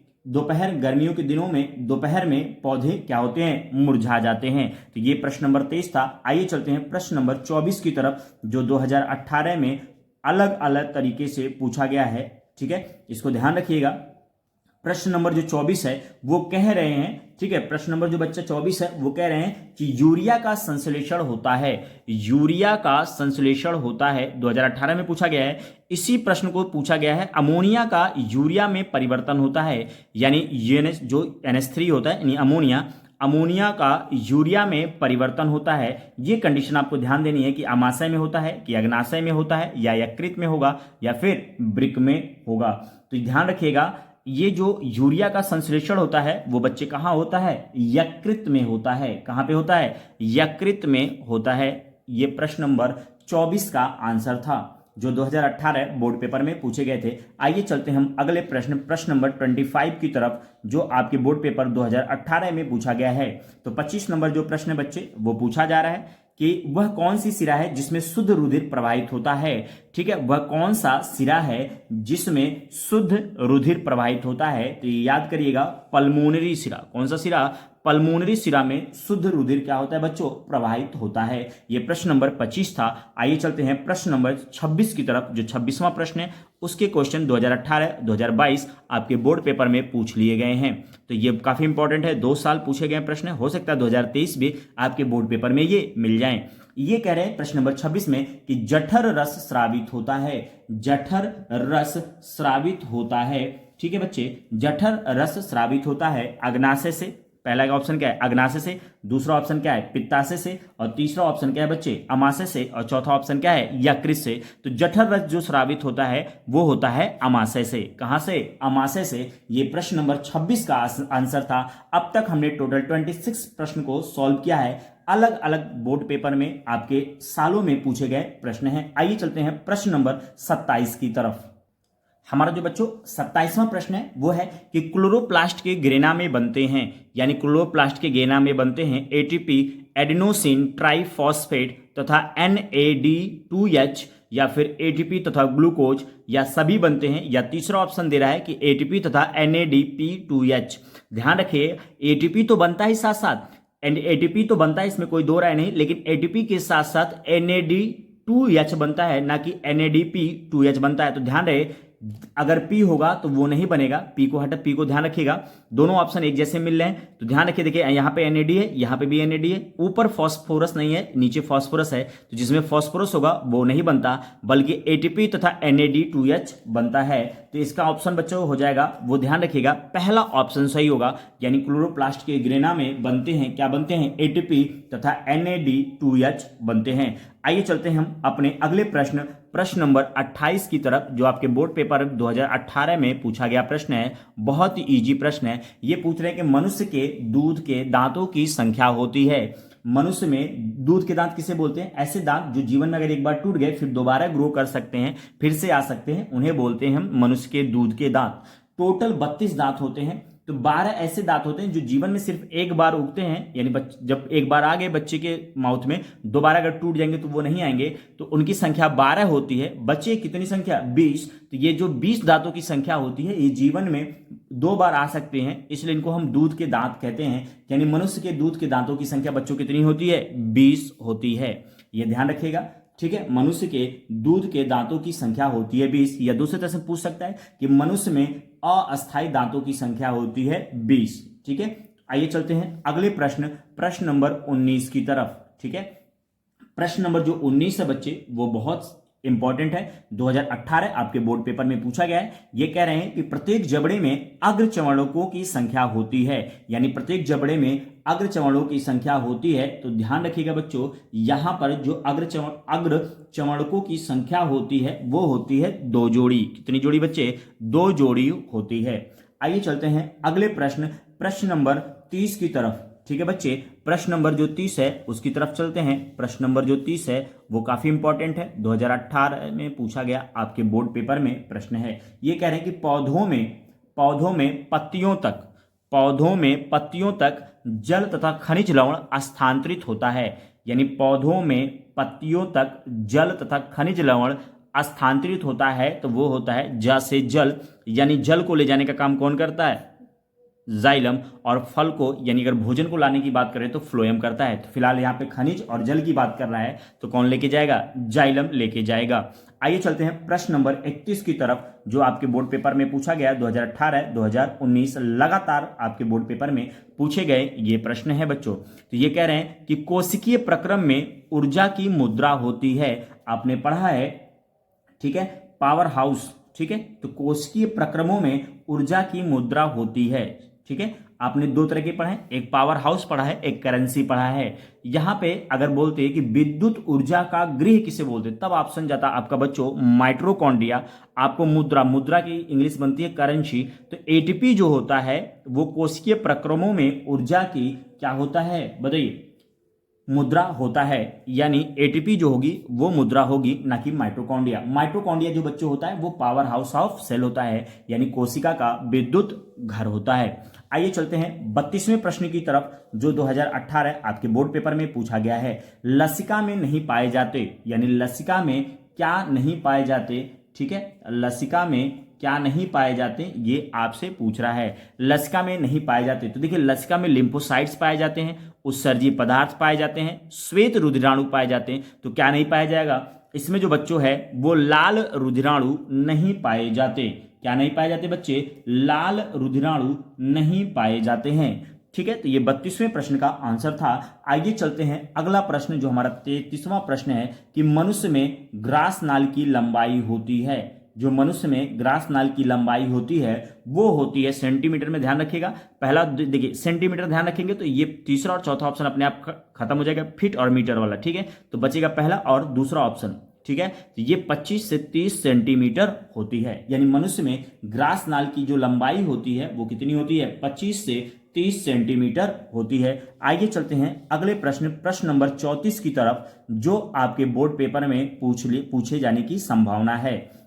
दोपहर में पौधे क्या होते हैं? मुरझा जाते हैं। तो ये प्रश्न नंबर 23 था। आइए चलते हैं प्रश्न नंबर 24 की तरफ, जो 2018 में अलग अलग तरीके से पूछा गया है। ठीक है, इसको ध्यान रखिएगा। प्रश्न नंबर जो 24 है वो कह रहे हैं, ठीक है, प्रश्न नंबर जो बच्चा 24 है वो कह रहे हैं कि यूरिया का संश्लेषण होता है। यूरिया का संश्लेषण होता है, 2018 में पूछा गया है। इसी प्रश्न को पूछा गया है अमोनिया का यूरिया में परिवर्तन होता है, यानी जो NH3 होता है, यानी अमोनिया का यूरिया में परिवर्तन होता है। ये कंडीशन आपको ध्यान देनी है कि अमाशय में होता है, कि अग्नाशय में होता है, या यकृत में होगा, या फिर वृक्क में होगा। तो ध्यान रखिएगा, ये जो यूरिया का संश्लेषण होता है वो बच्चे कहाँ होता है? यकृत में होता है। कहाँ पे होता है? यकृत में होता है। ये प्रश्न नंबर 24 का आंसर था। जो 2018 बोर्ड पेपर में पूछे गए थे। आइए चलते हैं हम अगले प्रश्न नंबर 25 की तरफ, जो आपके बोर्ड पेपर 2018 में पूछा गया है। तो 25 नंबर जो प्रश्न है बच्चे, वो पूछा जा रहा है कि वह कौन सी सिरा है जिसमें शुद्ध रुधिर प्रवाहित होता है। ठीक है, वह कौन सा सिरा है जिसमें शुद्ध रुधिर प्रवाहित होता है। तो याद करिएगा, पल्मोनरी सिरा। कौन सा सिरा? पल्मोनरी सिरा में शुद्ध रुधिर क्या होता है बच्चों? प्रवाहित होता है। ये प्रश्न नंबर 25 था। आइए चलते हैं प्रश्न नंबर 26 की तरफ। जो 26वां प्रश्न है उसके क्वेश्चन 2018 2022 आपके बोर्ड पेपर में पूछ लिए गए हैं। तो ये काफी इंपॉर्टेंट है, 2 साल पूछे गए प्रश्न, हो सकता है 2023 भी आपके बोर्ड पेपर में ये मिल जाएं। ये कह रहे हैं प्रश्न नंबर 26 में कि जठर रस स्रावित होता है। जठर रस स्रावित होता है। ठीक है बच्चे, जठर रस स्रावित होता है अग्नाशय से। पहला का ऑप्शन क्या है? अग्नाशय से। दूसरा ऑप्शन क्या है? पित्ताशय से। और तीसरा ऑप्शन क्या है बच्चे? अमाशय से। और चौथा ऑप्शन क्या है? यकृत से। तो जठर रस जो स्रावित होता है वो होता है अमाशय से। कहां से? अमाशय से। ये प्रश्न नंबर 26 का आंसर था। अब तक हमने टोटल 26 प्रश्न को सॉल्व किया है। अलग अलग बोर्ड पेपर में आपके सालों में पूछे गए प्रश्न हैं। आइए चलते हैं प्रश्न नंबर 27 की तरफ। हमारा जो बच्चों 27वां प्रश्न है वो है कि क्लोरोप्लास्ट के ग्रेना में बनते हैं, यानी क्लोरोप्लास्ट के ग्रेना में बनते हैं एटीपी, एडेनोसिन ट्राइफॉस्फेट तथा NAD2H, या फिर एटीपी तथा ग्लूकोज, या सभी बनते हैं, या तीसरा ऑप्शन दे रहा है कि एटीपी तथा NADP2H। ध्यान रखिए, एटीपी तो बनता है साथ साथ, एटीपी तो बनता है, इसमें कोई दो राय नहीं, लेकिन एटीपी के साथ साथ NAD2H बनता है, ना कि NADP2H बनता है। तो ध्यान रहे, अगर P होगा तो वो नहीं बनेगा, P को हटा, P को ध्यान रखिएगा। दोनों ऑप्शन एक जैसे मिल रहे हैं, तो ध्यान रखिए। देखिए यहाँ पे NAD है, यहाँ पे भी NAD है, ऊपर फॉस्फोरस नहीं है, नीचे फॉस्फोरस है, तो जिसमें फॉस्फोरस होगा वो नहीं बनता, बल्कि एटीपी तथा NAD2H बनता है। तो इसका ऑप्शन बच्चों हो जाएगा, वो ध्यान रखिएगा, पहला ऑप्शन सही होगा। यानी क्लोरोप्लास्ट के ग्रेना में बनते हैं, क्या बनते हैं? एटीपी तथा NAD2H बनते हैं। आइए चलते हैं हम अपने अगले प्रश्न नंबर 28 की तरफ, जो आपके बोर्ड पेपर 2018 में पूछा गया प्रश्न है। बहुत ही इजी प्रश्न है। ये पूछ रहे हैं कि मनुष्य के दूध के दांतों की संख्या होती है। मनुष्य में दूध के दांत किसे बोलते हैं? ऐसे दांत जो जीवन में अगर एक बार टूट गए फिर दोबारा ग्रो कर सकते हैं, फिर से आ सकते हैं, उन्हें बोलते हैं हम मनुष्य के दूध के दांत। टोटल 32 दांत होते हैं। तो 12 ऐसे दांत होते हैं जो जीवन में सिर्फ एक बार उगते हैं, यानी जब एक बार आ गए बच्चे के माउथ में, दोबारा अगर टूट जाएंगे तो वो नहीं आएंगे। तो उनकी संख्या 12 होती है। बच्चे कितनी संख्या? 20। तो ये जो 20 दांतों की संख्या होती है, ये जीवन में 2 बार आ सकते हैं, इसलिए इनको हम दूध के दांत कहते हैं। यानी मनुष्य के दूध के दांतों की संख्या बच्चों कितनी होती है? 20 होती है। ये ध्यान रखिएगा, ठीक है। मनुष्य के दूध के दांतों की संख्या होती है 20। या दूसरे तरह से पूछ सकता है कि मनुष्य में अस्थायी दांतों की संख्या होती है 20। ठीक है, आइए चलते हैं अगले प्रश्न नंबर 19 की तरफ। ठीक है, प्रश्न नंबर जो 19 है बच्चे, वो बहुत इंपॉर्टेंट है। 2018 आपके बोर्ड पेपर में पूछा गया है। ये कह रहे हैं कि प्रत्येक जबड़े में अग्र चर्वणकों की संख्या होती है। यानी प्रत्येक जबड़े में अग्र चर्वणकों की संख्या होती है। तो ध्यान रखिएगा बच्चों, यहां पर जो अग्र चर्वणकों की संख्या होती है वो होती है 2 जोड़ी। कितनी जोड़ी बच्चे? 2 जोड़ी होती है। आइए चलते हैं अगले प्रश्न नंबर 30 की तरफ। ठीक है बच्चे, प्रश्न नंबर जो 30 है उसकी तरफ चलते हैं। प्रश्न नंबर जो 30 है वो काफी इंपॉर्टेंट है। 2018 में पूछा गया आपके बोर्ड पेपर में प्रश्न है। ये कह रहे हैं कि पौधों में पत्तियों तक जल तथा खनिज लवण स्थानांतरित होता है। यानी पौधों में पत्तियों तक जल तथा खनिज लवण स्थानांतरित होता है, तो वो होता है ज से जल। यानी जल को ले जाने का काम कौन करता है? जाइलम। और फल को, यानी अगर भोजन को लाने की बात करें तो फ्लोएम करता है। तो फिलहाल यहाँ पे खनिज और जल की बात कर रहा है, तो कौन लेके जाएगा? जाइलम लेके जाएगा। आइए चलते हैं प्रश्न नंबर 31 की तरफ, जो आपके बोर्ड पेपर में पूछा गया 2018 2019 लगातार आपके बोर्ड पेपर में पूछे गए ये प्रश्न है बच्चों। तो ये कह रहे हैं कि कोशिकीय प्रक्रम में ऊर्जा की मुद्रा होती है। आपने पढ़ा है, ठीक है, पावर हाउस। ठीक है, तो कोशिकीय प्रक्रमों में ऊर्जा की मुद्रा होती है। ठीक है, आपने 2 तरह के पढ़े हैं, एक पावर हाउस पढ़ा है, एक करेंसी पढ़ा है। यहां पे अगर बोलते हैं कि विद्युत ऊर्जा का गृह किसे बोलते, तब ऑप्शन जाता आपका बच्चों माइटोकॉन्ड्रिया। आपको मुद्रा की इंग्लिश बनती है करेंसी। तो एटीपी जो होता है वो कोशिकीय प्रक्रमों में ऊर्जा की क्या होता है, बताइए? मुद्रा होता है, यानी एटीपी जो होगी वो मुद्रा होगी, ना कि माइटोकॉन्ड्रिया। माइटोकॉन्ड्रिया जो बच्चों होता है वो पावर हाउस ऑफ सेल होता है, यानी कोशिका का विद्युत घर होता है। आइए चलते हैं 32वें प्रश्न की तरफ, जो 2018 आपके बोर्ड पेपर में पूछा गया है। लसिका में नहीं पाए जाते, यानी लसिका में क्या नहीं पाए जाते, ठीक है, लसिका में क्या नहीं पाए जाते, ये आपसे पूछ रहा है। लसिका में नहीं पाए जाते, तो देखिए लसिका में लिम्फोसाइट्स पाए जाते हैं, उत्सर्जी पदार्थ पाए जाते हैं, श्वेत रुधिराणु पाए जाते हैं। तो क्या नहीं पाया जाएगा इसमें, जो बच्चों है वो लाल रुधिराणु नहीं पाए जाते। क्या नहीं पाए जाते बच्चे? लाल रुधिराणु नहीं पाए जाते हैं। ठीक है, तो ये 32वें प्रश्न का आंसर था। आइए चलते हैं अगला प्रश्न, जो हमारा 33वां प्रश्न है कि मनुष्य में ग्रास नाल की लंबाई होती है। जो मनुष्य में ग्रास नाल की लंबाई होती है वो होती है सेंटीमीटर में। ध्यान रखिएगा, पहला देखिए सेंटीमीटर ध्यान रखेंगे तो ये तीसरा और चौथा ऑप्शन अपने आप खत्म हो जाएगा, फीट और मीटर वाला। ठीक है, तो बचेगा पहला और दूसरा ऑप्शन। ठीक है, तो ये 25 से 30 सेंटीमीटर होती है, यानी मनुष्य में ग्रास नाल की जो लंबाई होती है वो कितनी होती है? 25 से 30 सेंटीमीटर होती है। आइए चलते हैं अगले प्रश्न, प्रश्न नंबर 34 की तरफ, जो आपके बोर्ड पेपर में पूछे जाने की संभावना है।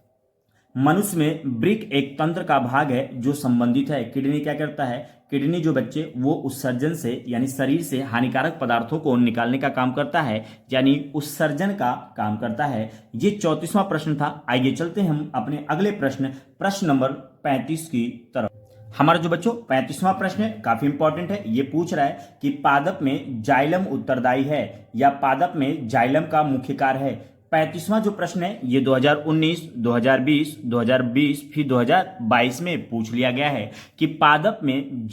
मनुष्य में ब्रिक एक तंत्र का भाग है जो संबंधित है। किडनी क्या करता है? किडनी जो बच्चे वो उत्सर्जन से, यानी शरीर से हानिकारक पदार्थों को निकालने का काम करता है, यानी उत्सर्जन का काम करता है। ये 34वां प्रश्न था। आइए चलते हैं हम अपने अगले प्रश्न, प्रश्न नंबर 35 की तरफ। हमारा जो बच्चों 35वां प्रश्न है काफी इंपॉर्टेंट है। ये पूछ रहा है कि पादप में जाइलम उत्तरदायी है या पादप में जाइलम का मुख्य कार्य है। 35वां जो प्रश्न है ये 2019, 2020 फिर 2022 में पूछ लिया गया है कि पादप में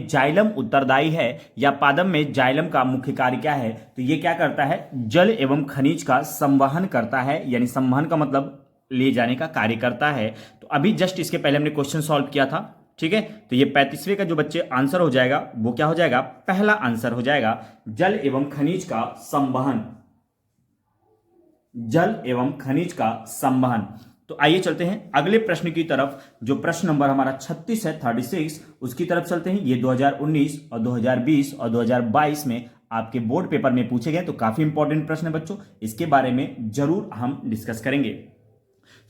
जाइलम उत्तरदायी है या पादप में जाइलम का मुख्य कार्य क्या है। तो ये क्या करता है? जल एवं खनिज का संवहन करता है, यानी संवहन का मतलब ले जाने का कार्य करता है। तो अभी जस्ट इसके पहले हमने क्वेश्चन सॉल्व किया था। ठीक है, तो ये 35वें का जो बच्चे आंसर हो जाएगा वो क्या हो जाएगा? पहला आंसर हो जाएगा जल एवं खनिज का संवहन। जल एवं खनिज का संवहन। तो आइए चलते हैं अगले प्रश्न की तरफ, जो प्रश्न नंबर हमारा 36 है, 36, उसकी तरफ चलते हैं। ये 2019 और 2020 और 2022 में आपके बोर्ड पेपर में पूछे गए, तो काफी इंपॉर्टेंट प्रश्न है बच्चों, इसके बारे में जरूर हम डिस्कस करेंगे।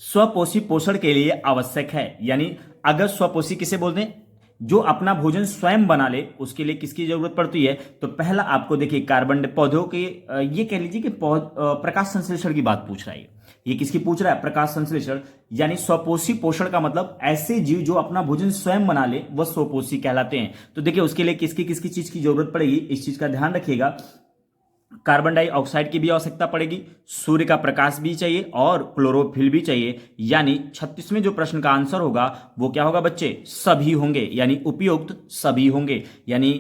स्वपोषी पोषण के लिए आवश्यक है, यानी अगर स्वपोषी किसे बोलते हैं? जो अपना भोजन स्वयं बना ले, उसके लिए किसकी जरूरत पड़ती है? तो पहला आपको देखिए कार्बन, पौधों के, ये कह लीजिए कि प्रकाश संश्लेषण की बात पूछ रहा है। ये किसकी पूछ रहा है? प्रकाश संश्लेषण। यानी स्वपोषी पोषण का मतलब ऐसे जीव जो अपना भोजन स्वयं बना ले वह स्वपोषी कहलाते हैं। तो देखिए उसके लिए किसकी किसकी चीज की जरूरत पड़ेगी, इस चीज का ध्यान रखिएगा। कार्बन डाइऑक्साइड की भी आवश्यकता पड़ेगी, सूर्य का प्रकाश भी चाहिए और क्लोरोफिल भी चाहिए। यानी 36वें जो प्रश्न का आंसर होगा वो क्या होगा बच्चे? सभी होंगे, यानी उपयुक्त सभी होंगे। यानी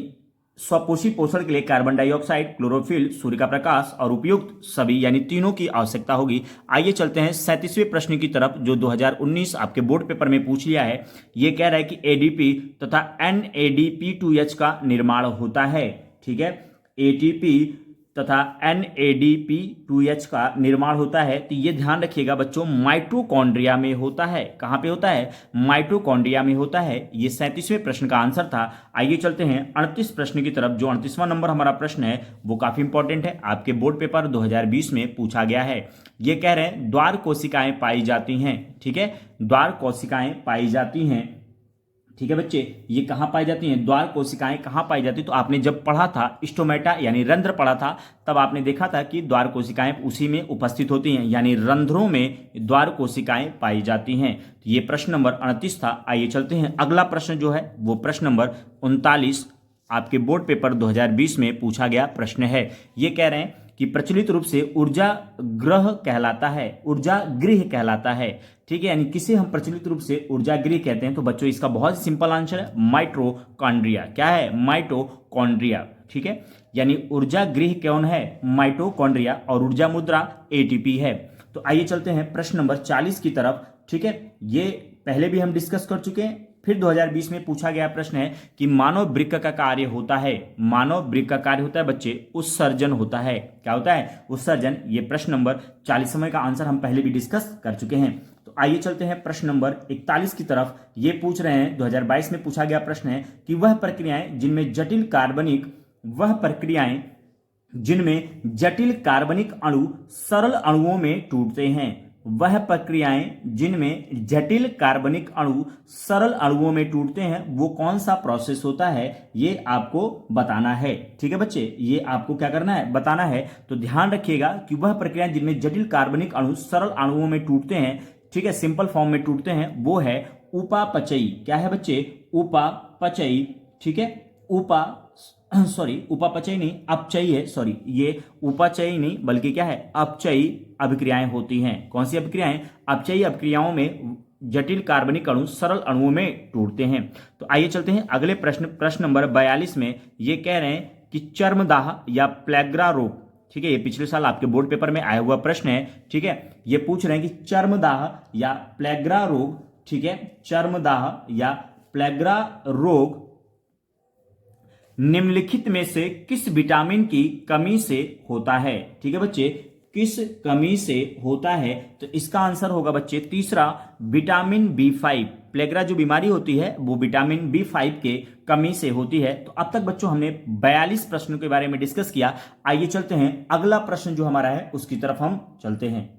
स्वपोषी पोषण के लिए कार्बन डाइऑक्साइड, क्लोरोफिल, सूर्य का प्रकाश और उपयुक्त सभी, यानी तीनों की आवश्यकता होगी। आइए चलते हैं 37वें प्रश्न की तरफ, जो 2019 आपके बोर्ड पेपर में पूछ लिया है। ये कह रहा है कि एडीपी तथा NADP2H का निर्माण होता है। ठीक है, एटीपी तथा NADP2H का निर्माण होता है। तो ये ध्यान रखिएगा बच्चों, माइटोकॉन्ड्रिया में होता है। कहां पे होता है? माइटोकॉन्ड्रिया में होता है। ये 37वें प्रश्न का आंसर था। आइए चलते हैं 38 प्रश्न की तरफ, जो 38वां नंबर हमारा प्रश्न है वो काफी इंपॉर्टेंट है, आपके बोर्ड पेपर 2020 में पूछा गया है। ये कह रहे हैं द्वार कोशिकाएं पाई जाती हैं। ठीक है, द्वार कोशिकाएं पाई जाती हैं। ठीक है बच्चे, ये कहां पाई जाती हैं? द्वार कोशिकाएं कहां पाई जाती? तो आपने जब पढ़ा था स्टोमेटा यानी रंध्र पढ़ा था, तब आपने देखा था कि द्वार कोशिकाएं उसी में उपस्थित होती हैं, यानी रंध्रों में द्वार कोशिकाएं पाई जाती हैं। तो ये प्रश्न नंबर 38 था। आइए चलते हैं अगला प्रश्न जो है वो प्रश्न नंबर 39 आपके बोर्ड पेपर 2020 में पूछा गया प्रश्न है। ये कह रहे हैं कि प्रचलित रूप से ऊर्जा ग्रह कहलाता है, ऊर्जा गृह कहलाता है। ठीक है, यानी किसे हम प्रचलित रूप से ऊर्जा गृह कहते हैं? तो बच्चों इसका बहुत ही सिंपल आंसर है माइटोकॉन्ड्रिया। क्या है? माइटोकॉन्ड्रिया। ठीक है, यानी ऊर्जा गृह कौन है? माइटोकॉन्ड्रिया, और ऊर्जा मुद्रा एटीपी है। तो आइए चलते हैं प्रश्न नंबर 40 की तरफ। ठीक है, ये पहले भी हम डिस्कस कर चुके हैं, फिर 2020 में पूछा गया प्रश्न है कि मानव वृक्क का कार्य होता है। मानव वृक्क का कार्य होता है बच्चे उत्सर्जन होता है। क्या होता है? उत्सर्जन। ये प्रश्न नंबर 40 का आंसर हम पहले भी डिस्कस कर चुके हैं। तो आइए चलते हैं प्रश्न नंबर 41 की तरफ। ये पूछ रहे हैं, 2022 में पूछा गया प्रश्न है कि वह प्रक्रियाएं जिनमें जटिल कार्बनिक वह प्रक्रियाएं जिनमें जटिल कार्बनिक अणु सरल अणुओं में टूटते हैं। वह प्रक्रियाएं जिनमें जटिल कार्बनिक अणु सरल अणुओं में टूटते हैं वो कौन सा प्रोसेस होता है, ये आपको बताना है। ठीक है बच्चे, ये आपको क्या करना है, बताना है। तो ध्यान रखिएगा कि वह प्रक्रियाएं जिनमें जटिल कार्बनिक अणु सरल अणुओं में टूटते हैं, ठीक है, सिंपल फॉर्म में टूटते हैं, वो है उपापचयी। क्या है बच्चे, उपापचयी। ठीक है, उपापचयी नहीं, अपचयी है, सॉरी, ये उपापचयी नहीं बल्कि क्या है, अपचयी अभिक्रियाएं होती हैं। कौन सी अभिक्रियाएं, अपचयी अभिक्रियाओं में जटिल कार्बनिक अणु सरल अणुओं में टूटते हैं। तो आइए चलते हैं अगले प्रश्न नंबर 42 में। ये कह रहे हैं कि चर्मदाह या प्लेग्रा रोग, ठीक है, ये पिछले साल आपके बोर्ड पेपर में आया हुआ प्रश्न है। ठीक है, ये पूछ रहे हैं कि चर्मदाह या प्लेग्रा रोग, ठीक है, चर्मदाह या प्लेग्रा रोग निम्नलिखित में से किस विटामिन की कमी से होता है। ठीक है बच्चे, किस कमी से होता है, तो इसका आंसर होगा बच्चे तीसरा, विटामिन B5। प्लेग्रा जो बीमारी होती है वो विटामिन B5 के कमी से होती है। तो अब तक बच्चों हमने 42 प्रश्नों के बारे में डिस्कस किया। आइए चलते हैं अगला प्रश्न जो हमारा है उसकी तरफ हम चलते हैं।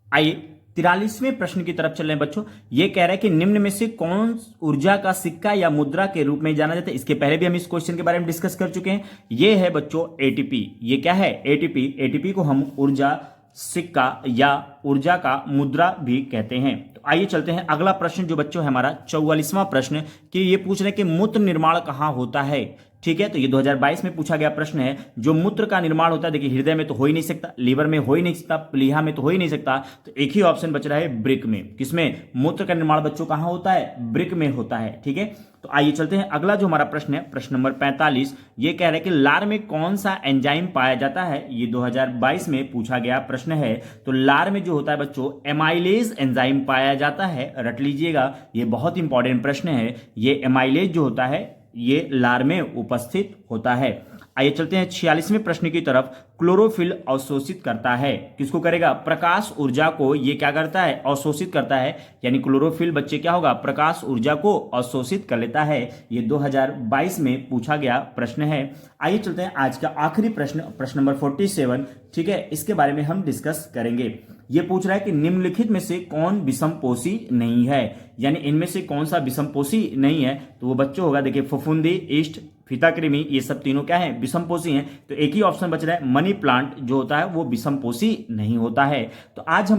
आइए 43वें प्रश्न की तरफ चल रहे हैं बच्चों। ये कह रहा है कि निम्न में से कौन ऊर्जा का सिक्का या मुद्रा के रूप में जाना जाता है। इसके पहले भी हम इस क्वेश्चन के बारे में डिस्कस कर चुके हैं। ये है बच्चों एटीपी। ये क्या है, एटीपी। एटीपी को हम ऊर्जा सिक्का या ऊर्जा का मुद्रा भी कहते हैं। तो आइए चलते हैं अगला प्रश्न जो बच्चों है हमारा 44वां प्रश्न, कि ये पूछ रहे हैं कि मूत्र निर्माण कहाँ होता है। ठीक है, तो ये 2022 में पूछा गया प्रश्न है। जो मूत्र का निर्माण होता है, देखिए हृदय में तो हो ही नहीं सकता, लीवर में हो ही नहीं सकता, प्लीहा में तो हो ही नहीं सकता, तो एक ही ऑप्शन बच रहा है ब्रिक में। किसमें, मूत्र का निर्माण बच्चों कहाँ होता है, ब्रिक में होता है। ठीक है, तो आइए चलते हैं अगला जो हमारा प्रश्न है, प्रश्न नंबर 45। ये कह रहे हैं कि लार में कौन सा एंजाइम पाया जाता है। ये 2022 में पूछा गया प्रश्न है। तो लार में जो होता है बच्चों एमाइलेज एंजाइम पाया जाता है। रट लीजिएगा, ये बहुत इंपॉर्टेंट प्रश्न है। ये एमाइलेज जो होता है ये लार में उपस्थित होता है। आइए चलते हैं 46वें प्रश्न की तरफ। क्लोरोफिल अवशोषित करता है, किसको करेगा, प्रकाश ऊर्जा को ये क्या करता है, अवशोषित करता है। यानी क्लोरोफिल बच्चे क्या होगा, प्रकाश ऊर्जा को अवशोषित कर लेता है। ये 2022 में पूछा गया प्रश्न है। आइए चलते हैं आज का आखिरी प्रश्न, प्रश्न नंबर 47। ठीक है, इसके बारे में हम डिस्कस करेंगे। ये पूछ रहा है कि निम्नलिखित में से कौन विषमपोषी नहीं है। यानी इनमें से कौन सा विषमपोषी नहीं है, तो वो बच्चों होगा, देखिए फफूंदी, ईस्ट, फीताकृमि, ये सब तीनों क्या है, विषमपोषी हैं। तो एक ही ऑप्शन बच रहा है, मनी प्लांट जो होता है वो विषमपोषी नहीं होता है। तो आज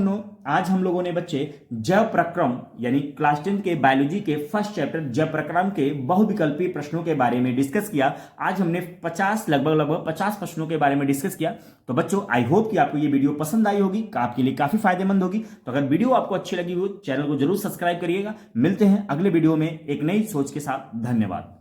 हम लोगों ने बच्चे जैव प्रक्रम यानी क्लास 10 के बायोलॉजी के फर्स्ट चैप्टर जैव प्रक्रम के बहुविकल्पी प्रश्नों के बारे में डिस्कस किया। आज हमने लगभग 50 प्रश्नों के बारे में डिस्कस किया। तो बच्चों आई होप कि आपको ये वीडियो पसंद आई होगी, आपके लिए काफी फायदेमंद होगी। तो अगर वीडियो आपको अच्छी लगी हो, चैनल को जरूर सब्सक्राइब करिएगा। मिलते हैं अगले वीडियो में एक नई सोच के साथ। धन्यवाद।